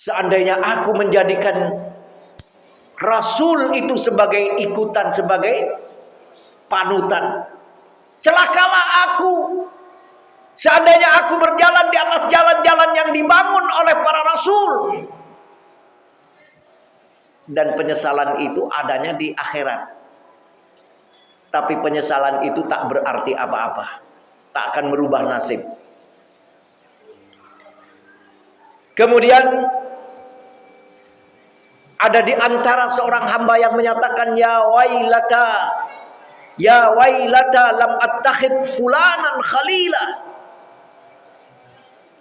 Seandainya aku menjadikan Rasul itu sebagai ikutan, sebagai panutan, celakalah aku. Seandainya aku berjalan di atas jalan-jalan yang dibangun oleh para Rasul. Dan penyesalan itu adanya di akhirat. Tapi penyesalan itu tak berarti apa-apa, tak akan merubah nasib. Kemudian ada di antara seorang hamba yang menyatakan, ya wailata lam attakhid fulanan khalila.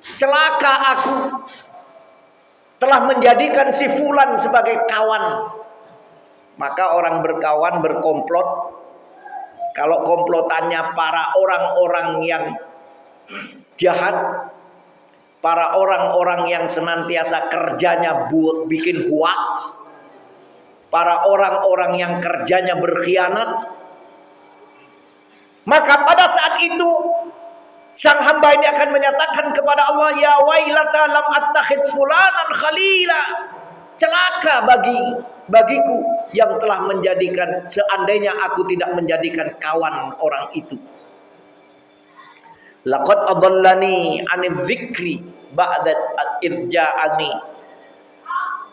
Celaka aku telah menjadikan si fulan sebagai kawan. Maka orang berkawan, berkomplot, kalau komplotannya para orang-orang yang jahat, para orang-orang yang senantiasa kerjanya bikin hoax, para orang-orang yang kerjanya berkhianat, maka pada saat itu sang hamba ini akan menyatakan kepada Allah, ya wailata lam attakhid fulanan khalila. Celaka bagiku yang telah menjadikan, seandainya aku tidak menjadikan kawan orang itu. Laqad adallani 'anil dzikri ba'da idja'ani.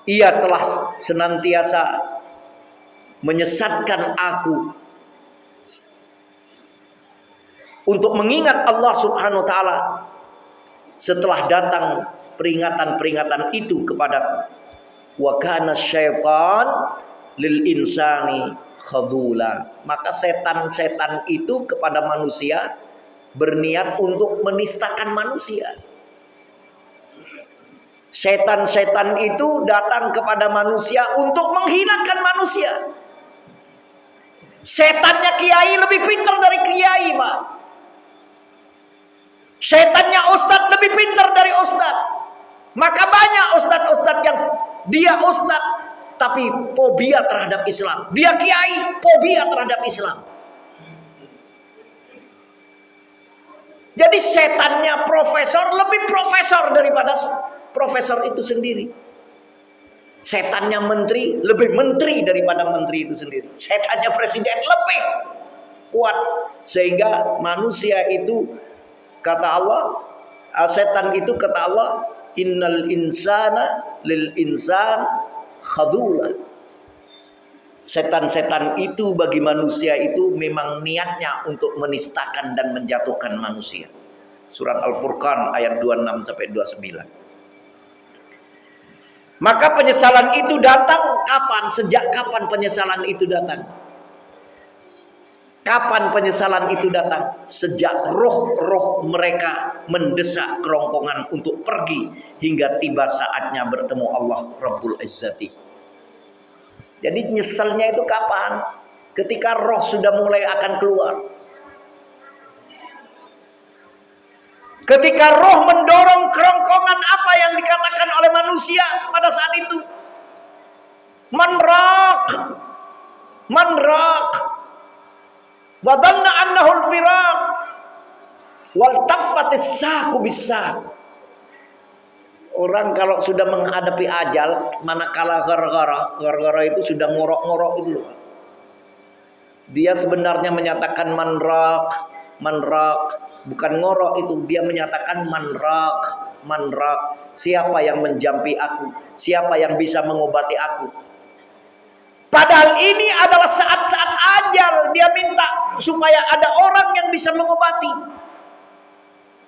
Ia telah senantiasa menyesatkan aku untuk mengingat Allah Subhanahu wa taala setelah datang peringatan-peringatan itu kepadaku. Wa kana syaitan lil insani khadula. Maka setan-setan itu kepada manusia berniat untuk menistakan manusia. Setan-setan itu datang kepada manusia untuk menghinakan manusia. Setannya kiai lebih pintar dari kiai, Pak. Setannya ustadz lebih pintar dari ustadz. Maka banyak ustadz-ustadz yang dia ustadz tapi fobia terhadap Islam. Dia kiai, fobia terhadap Islam. Jadi setannya profesor lebih profesor daripada profesor itu sendiri. Setannya menteri lebih menteri daripada menteri itu sendiri. Setannya presiden lebih kuat. Sehingga manusia itu, kata Allah, setan itu kata Allah, innal insana lil insan khadula. Setan-setan itu bagi manusia itu memang niatnya untuk menistakan dan menjatuhkan manusia. Surat Al-Furqan ayat 26 sampai 29. Maka penyesalan itu datang kapan? Sejak kapan penyesalan itu datang? Kapan penyesalan itu datang? Sejak roh-roh mereka mendesak kerongkongan untuk pergi hingga tiba saatnya bertemu Allah Rabbul Izzati. Jadi nyeselnya itu kapan? Ketika roh sudah mulai akan keluar. Ketika roh mendorong kerongkongan apa yang dikatakan oleh manusia pada saat itu. Manrak. Wa dhanna annahu al-firaq. Wal taffatis saqu bis-saq. Orang kalau sudah menghadapi ajal, manakala gara-gara itu sudah ngorok-ngorok itu loh. Dia sebenarnya menyatakan manrak, bukan ngorok itu, dia menyatakan manrak. Siapa yang menjampi aku? Siapa yang bisa mengobati aku? Padahal ini adalah saat-saat ajal. Dia minta supaya ada orang yang bisa mengobati.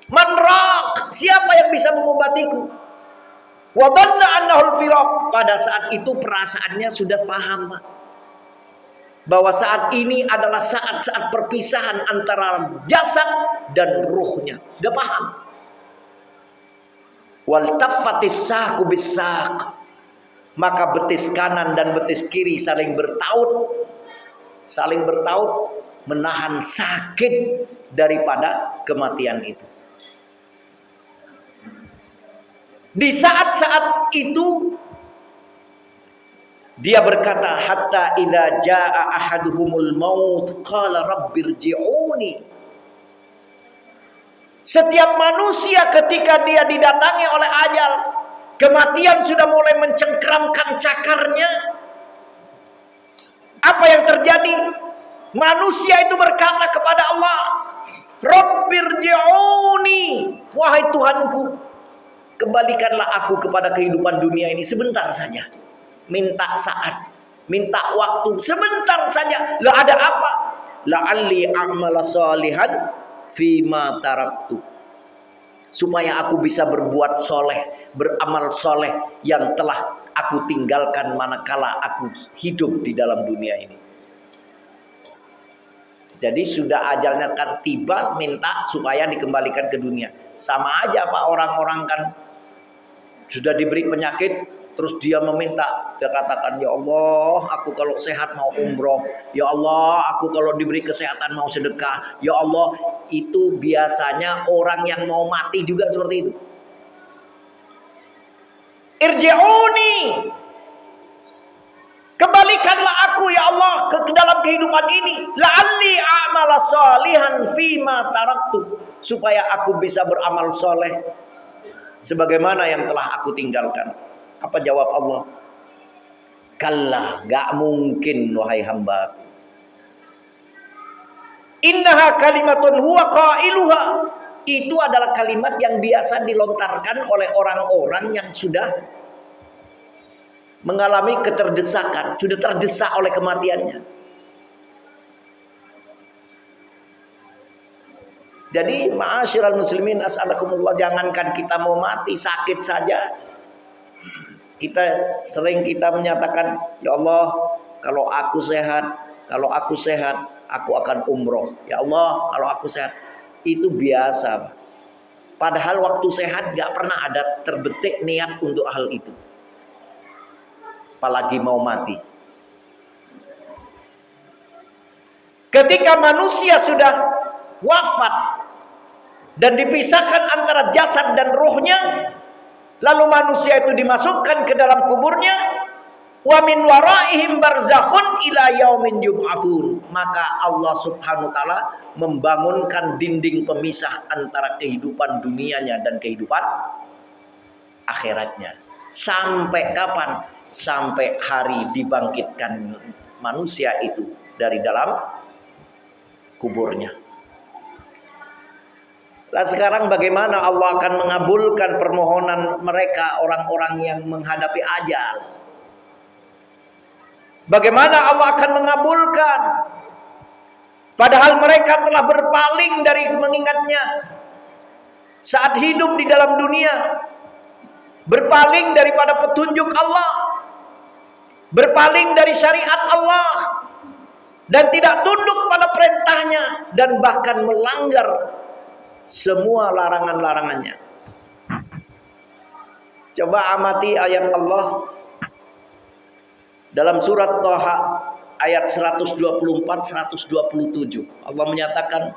Manrak, siapa yang bisa mengobatiku? Wa dhanna annahul firaq. Pada saat itu perasaannya sudah paham, Pak, bahwa saat ini adalah saat-saat perpisahan antara jasad dan ruhnya. Sudah paham. Wal taffatis saqu bis-saq. Maka betis kanan dan betis kiri saling bertaut menahan sakit daripada kematian itu. Di saat-saat itu dia berkata, hatta idza jaa ahaduhumul maut qala rabbirji'uni. Setiap manusia ketika dia didatangi oleh ajal, kematian sudah mulai mencengkeramkan cakarnya, apa yang terjadi? Manusia itu berkata kepada Allah, Rabbirji'uni, wahai Tuhanku, kembalikanlah aku kepada kehidupan dunia ini sebentar saja. Minta saat, minta waktu sebentar saja. Lah ada apa? La'alli a'mala salihan fima taraktu, supaya aku bisa berbuat soleh, beramal soleh yang telah aku tinggalkan manakala aku hidup di dalam dunia ini. Jadi sudah ajalnya kan tiba, minta supaya dikembalikan ke dunia. Sama aja Pak, orang-orang kan sudah diberi penyakit, terus dia meminta, dia katakan, ya Allah, aku kalau sehat mau umroh, ya Allah, aku kalau diberi kesehatan mau sedekah, ya Allah. Itu biasanya orang yang mau mati juga seperti itu. Irji'uni, kembalikanlah aku ya Allah ke dalam kehidupan ini, la'alli a'mala salihan fima taraktu, supaya aku bisa beramal soleh sebagaimana yang telah aku tinggalkan. Apa jawab Allah? Kalla, gak mungkin wahai hamba. Innaha kalimatun huwa qailuha, itu adalah kalimat yang biasa dilontarkan oleh orang-orang yang sudah mengalami keterdesakan, sudah terdesak oleh kematiannya. Jadi ma'asyiral muslimin as'alakumullah, jangankan kita mau mati, sakit saja kita menyatakan, ya Allah, kalau aku sehat, aku akan umroh. Ya Allah, kalau aku sehat. Itu biasa. Padahal waktu sehat gak pernah ada terbetik niat untuk hal itu. Apalagi mau mati. Ketika manusia sudah wafat dan dipisahkan antara jasad dan ruhnya, lalu manusia itu dimasukkan ke dalam kuburnya, wa min waraihim barzakhun ila yaumin yub'atsun, maka Allah Subhanahu wa taala membangunkan dinding pemisah antara kehidupan dunianya dan kehidupan akhiratnya. Sampai kapan? Sampai hari dibangkitkan manusia itu dari dalam kuburnya. Lah sekarang bagaimana Allah akan mengabulkan permohonan mereka, orang-orang yang menghadapi ajal? Bagaimana Allah akan mengabulkan? Padahal mereka telah berpaling dari mengingatnya saat hidup di dalam dunia, berpaling daripada petunjuk Allah, berpaling dari syariat Allah, dan tidak tunduk pada perintahnya, dan bahkan melanggar semua larangan-larangannya. Coba amati ayat Allah dalam surat Thaha ayat 124-127. Allah menyatakan,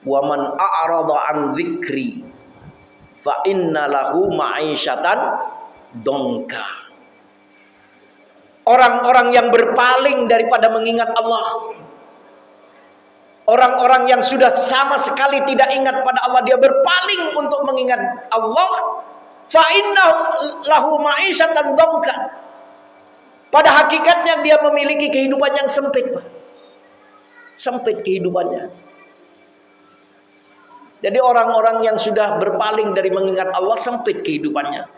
wa man a'rada an dzikri fa inna lahu ma'isyatan dongka. Orang-orang yang berpaling daripada mengingat Allah, orang-orang yang sudah sama sekali tidak ingat pada Allah, dia berpaling untuk mengingat Allah, fa inna lahu ma'isyatan dongka. Pada hakikatnya dia memiliki kehidupan yang sempit, Pak. Sempit kehidupannya. Jadi orang-orang yang sudah berpaling dari mengingat Allah, sempit kehidupannya.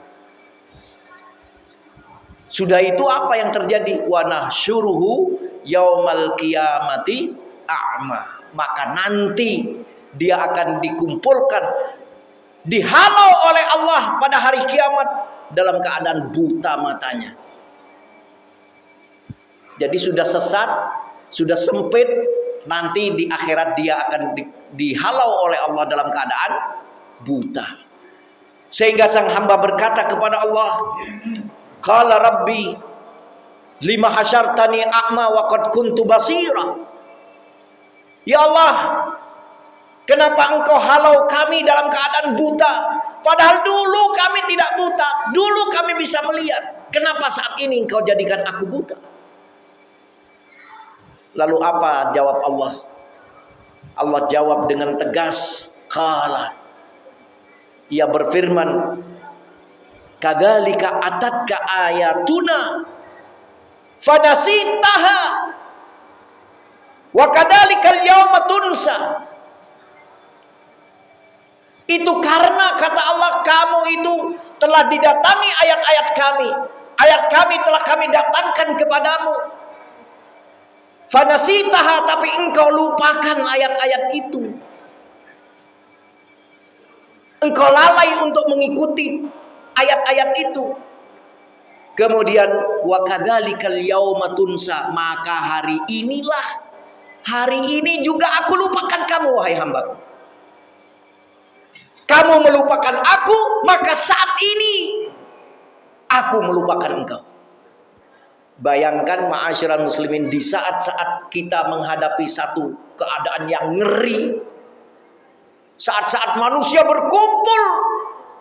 Sudah itu apa yang terjadi? Wa nahsyuruhu yaumal qiyamati a'ma. Maka nanti dia akan dikumpulkan, dihalau oleh Allah pada hari kiamat dalam keadaan buta matanya. Jadi sudah sesat, sudah sempit, nanti di akhirat dia akan dihalau oleh Allah dalam keadaan buta. Sehingga sang hamba berkata kepada Allah, qala rabbi lima hasyartani a'ma wa qad kuntu basira. Ya Allah, kenapa engkau halau kami dalam keadaan buta? Padahal dulu kami tidak buta, dulu kami bisa melihat. Kenapa saat ini engkau jadikan aku buta? Lalu apa jawab Allah? Allah jawab dengan tegas, qala. Ia berfirman, Kadzalika atatka ayatuna fanasitaha wa kadzalikal yauma tunsa. Itu karena kata Allah, kamu itu telah didatangi ayat-ayat kami. Ayat kami telah kami datangkan kepadamu. Fanasitaha, tapi engkau lupakan ayat-ayat itu. Engkau lalai untuk mengikuti ayat-ayat itu. Kemudian wa kadzalikal yauma tunsa, maka hari ini juga aku lupakan kamu wahai hambaku. Kamu melupakan aku, maka saat ini aku melupakan engkau. Bayangkan ma'asyiral muslimin, di saat-saat kita menghadapi satu keadaan yang ngeri, saat-saat manusia berkumpul,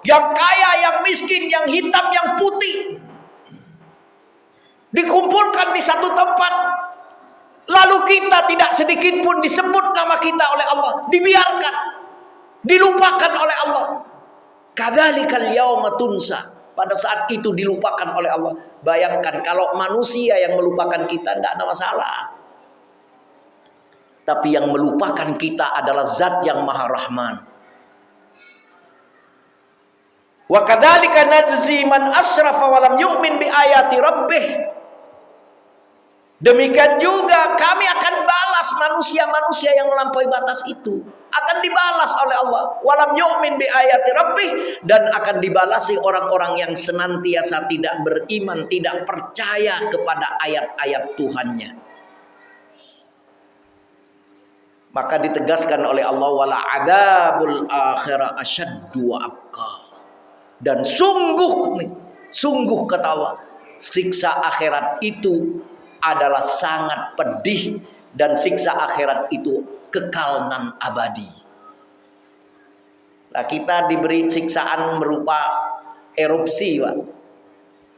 yang kaya, yang miskin, yang hitam, yang putih, dikumpulkan di satu tempat, lalu kita tidak sedikit pun disebut nama kita oleh Allah, dibiarkan, dilupakan oleh Allah. Kadzalikal yauma tunsa. Pada saat itu dilupakan oleh Allah. Bayangkan kalau manusia yang melupakan kita, tidak ada masalah. Tapi yang melupakan kita adalah Zat yang Maha Rahman. Wa kadzalika najzi man asrafa wa lam yu'min bi ayati rabbih. Demikian juga kami akan balas manusia-manusia yang melampaui batas itu, akan dibalas oleh Allah. Walam yu'min bi ayati rabbih, dan akan dibalasi orang-orang yang senantiasa tidak beriman, tidak percaya kepada ayat-ayat Tuhannya. Maka ditegaskan oleh Allah, wala adabul akhirah asyaddu wa abqa. Dan sungguh kata Allah, siksa akhirat itu adalah sangat pedih, dan siksa akhirat itu kekal nan abadi. Nah, kita diberi siksaan berupa erupsi, Pak.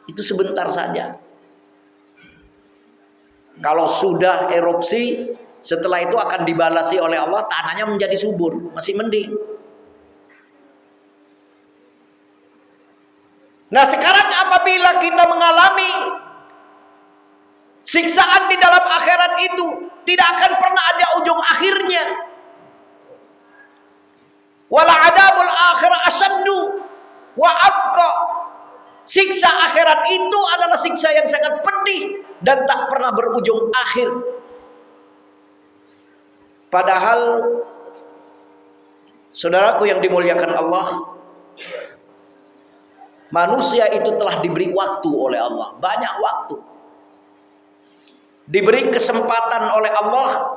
Itu sebentar saja. Kalau sudah erupsi, setelah itu akan dibalasi oleh Allah, tanahnya menjadi subur, masih mending. Nah, sekarang apabila kita mengalami siksaan di dalam akhirat itu, tidak akan pernah ada ujung akhirnya. Wala adabul akhirah asyaddu wa abqa. Siksa akhirat itu adalah siksa yang sangat pedih dan tak pernah berujung akhir. Padahal saudaraku yang dimuliakan Allah, manusia itu telah diberi waktu oleh Allah, banyak waktu. Diberi kesempatan oleh Allah,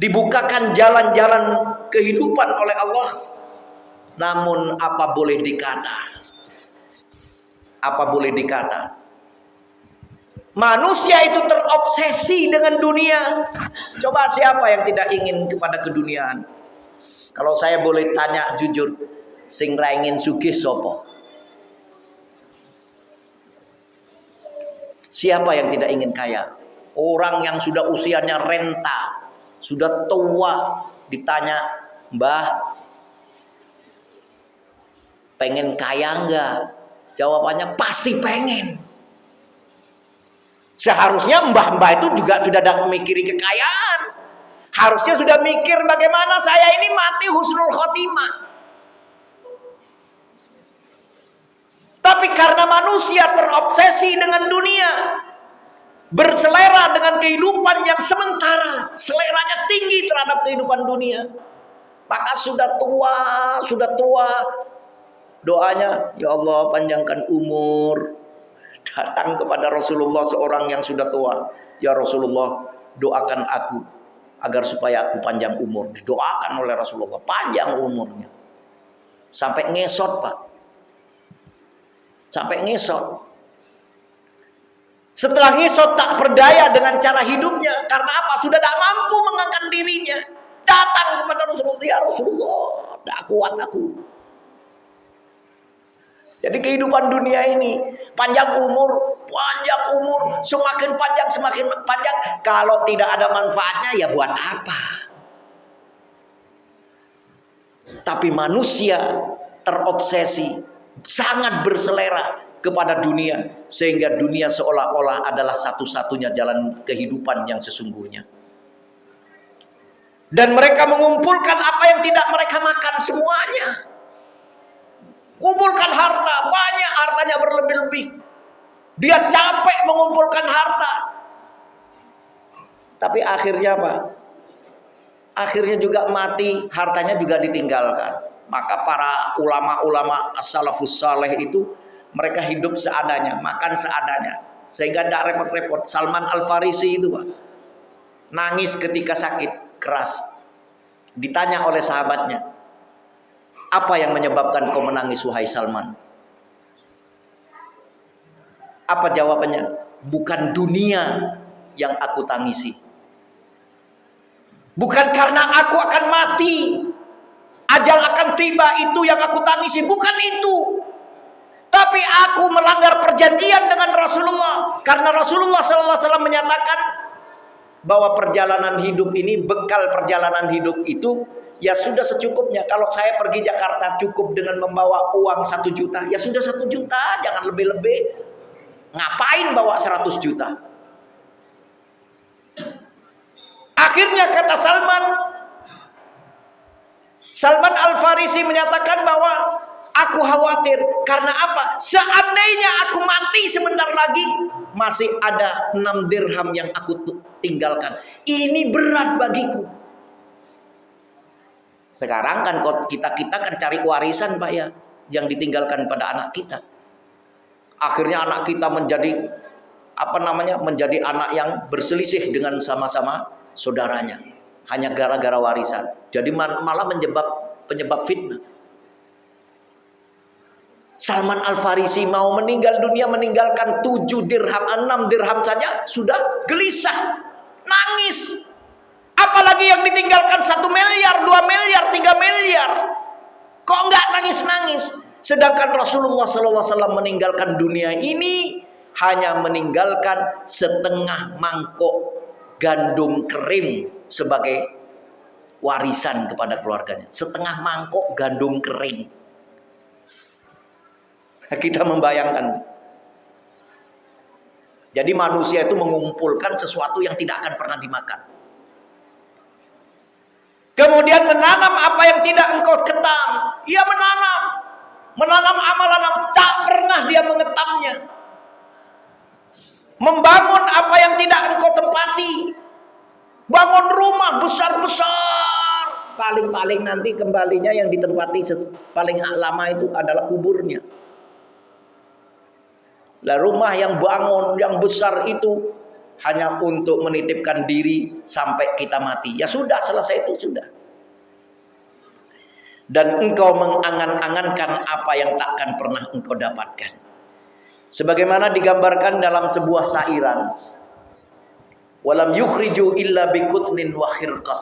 dibukakan jalan-jalan kehidupan oleh Allah. Namun apa boleh dikata, manusia itu terobsesi dengan dunia. Coba siapa yang tidak ingin kepada keduniaan? Kalau saya boleh tanya jujur, sing ra ingin sugih sapa? Siapa yang tidak ingin kaya? Orang yang sudah usianya renta, sudah tua, ditanya, "Mbah, pengen kaya enggak?" Jawabannya pasti pengen. Seharusnya mbah-mbah itu juga sudah memikiri kekayaan. Harusnya sudah mikir bagaimana saya ini mati husnul khotimah. Tapi karena manusia terobsesi dengan dunia, berselera dengan kehidupan yang sementara, seleranya tinggi terhadap kehidupan dunia, maka sudah tua, doanya, ya Allah panjangkan umur. Datang kepada Rasulullah seorang yang sudah tua, ya Rasulullah doakan aku agar supaya aku panjang umur. Didoakan oleh Rasulullah, panjang umurnya. Sampai ngesot, Pak. Sampai ngesot. Setelah ngesot tak berdaya dengan cara hidupnya. Karena apa? Sudah tak mampu mengangkat dirinya. Datang kepada Rasulullah, ya Rasulullah, tak kuat aku. Jadi kehidupan dunia ini panjang umur, semakin panjang. Kalau tidak ada manfaatnya ya buat apa? Tapi manusia terobsesi sangat berselera kepada dunia, sehingga dunia seolah-olah adalah satu-satunya jalan kehidupan yang sesungguhnya. Dan mereka mengumpulkan apa yang tidak mereka makan semuanya. Kumpulkan harta, banyak, hartanya berlebih-lebih. Dia capek mengumpulkan harta. Tapi akhirnya apa? Akhirnya juga mati, hartanya juga ditinggalkan. Maka para ulama-ulama as-salafus saleh itu mereka hidup seadanya, makan seadanya, sehingga tidak repot-repot. Salman Al-Farisi itu, Pak, nangis ketika sakit keras. Ditanya oleh sahabatnya, apa yang menyebabkan kau menangis, wahai Salman? Apa jawabannya? Bukan dunia yang aku tangisi, bukan karena aku akan mati, ajal akan tiba, itu yang aku tangisi, bukan itu. Tapi aku melanggar perjanjian dengan Rasulullah, karena Rasulullah SAW menyatakan bahwa perjalanan hidup ini, bekal perjalanan hidup itu ya sudah secukupnya. Kalau saya pergi Jakarta cukup dengan membawa uang 1 juta, ya sudah 1 juta, jangan lebih-lebih. Ngapain bawa 100 juta? Akhirnya kata Salman Al-Farisi menyatakan bahwa aku khawatir, karena apa? Seandainya aku mati sebentar lagi, masih ada 6 dirham yang aku tinggalkan. Ini berat bagiku. Sekarang kan kita kan cari warisan, Pak, ya, yang ditinggalkan pada anak kita. Akhirnya anak kita menjadi menjadi anak yang berselisih dengan sama-sama saudaranya, hanya gara-gara warisan. Jadi malah penyebab fitnah. Salman Al-Farisi mau meninggal dunia, meninggalkan 7 dirham, 6 dirham saja sudah gelisah, nangis. Apalagi yang ditinggalkan 1 miliar, 2 miliar, 3 miliar. Kok enggak nangis-nangis? Sedangkan Rasulullah SAW meninggalkan dunia ini hanya meninggalkan setengah mangkok gandum kering sebagai warisan kepada keluarganya. Setengah mangkok gandum kering. Kita membayangkan. Jadi manusia itu mengumpulkan sesuatu yang tidak akan pernah dimakan. Kemudian menanam apa yang tidak engkau ketam. Ia menanam amalan tak pernah dia mengetamnya. Membangun apa yang tidak engkau tempati. Bangun rumah besar-besar, paling-paling nanti kembalinya yang ditempati paling lama itu adalah kuburnya. Lah rumah yang bangun yang besar itu hanya untuk menitipkan diri sampai kita mati. Ya sudah, selesai itu sudah. Dan engkau mengangan-angankan apa yang takkan pernah engkau dapatkan. Sebagaimana digambarkan dalam sebuah sairan. Walam yukhriju illa bikutnin wa khirqah.